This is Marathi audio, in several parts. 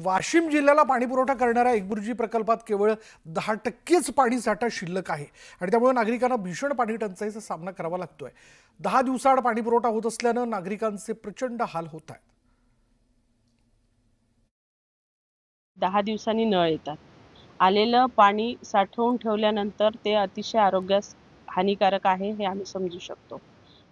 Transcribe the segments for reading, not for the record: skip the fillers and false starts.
वाशिम जिल्ह्याला पाणी पुरवठा करणाऱ्या एकबुर्जी प्रकल्पात केवळ 10%च पाणी साठा शिल्लक आहे आणि त्यामुळे नागरिकांना भीषण पाणी टंचाईचा सामना करावा लागतोय। 10 दिवसाआड पाणी पुरवठा होत असल्यानं नागरिकांचे प्रचंड हाल होत आहेत। 10 दिवसांनी नळ येतात। आलेलं पाणी साठवून ठेवल्यानंतर ते अतिशय आरोग्यास हानिकारक आहे हे आम्ही समजू शकतो।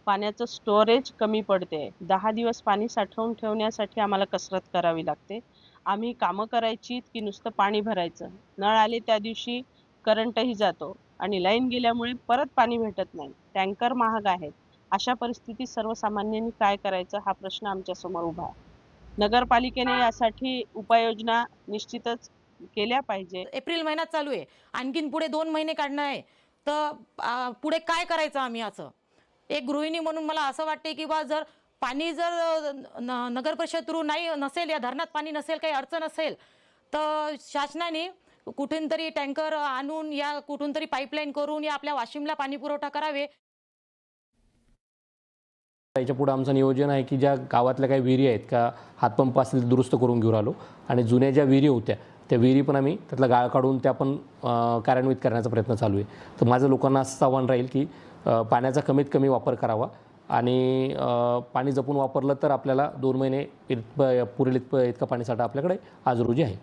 पाण्याचं स्टोरेज कमी पडते। 10 दिवस पाणी साठवून ठेवण्यासाठी आम्हाला कसरत करावी लागते। आम्ही कामं करायची की नुसतं पाणी भरायचं। नळ आले त्या दिवशी करंटही जातो आणि लाईन गेल्यामुळे परत पाणी भेटत नाही। टँकर महाग आहेत। अशा परिस्थितीत सर्वसामान्यांनी काय करायचं हा प्रश्न आमच्यासमोर उभा आहे। नगरपालिकेने यासाठी उपाययोजना निश्चितच केल्या पाहिजे। एप्रिल महिना चालू आहे, आणखीन पुढे 2 महिने काढणं आहे, तर पुढे काय करायचं आम्ही असं? एक गृहिणी म्हणून मला असं वाटते की बा जर पाणी जर नगर परिषद थ्रू नाही नसेल या धरणात पाणी नसेल, काही अडचण असेल, तर शासनाने कुठून तरी टँकर आणून या कुठून तरी पाईपलाईन करून या आपल्या वाशिमला पाणी पुरवठा करावे। त्याच्या पुढे आमचं नियोजन आहे की ज्या गावातल्या काही विहिरी आहेत का हातपंप असतील दुरुस्त करून घेऊन आलो आणि जुन्या ज्या विहिरी होत्या त्या विहिरी पण आम्ही त्यातला गाळ काढून त्या पण कार्यान्वित करण्याचा प्रयत्न चालू आहे। तर माझं लोकांना असं आव्हान राहील की पाण्याचा कमीत कमी वापर करावा आणि पाणी जपून वापरलं तर आपल्याला 2 महिने पुरेल इतका पाणीसाठा आपल्याकडे आज रोजी आहे।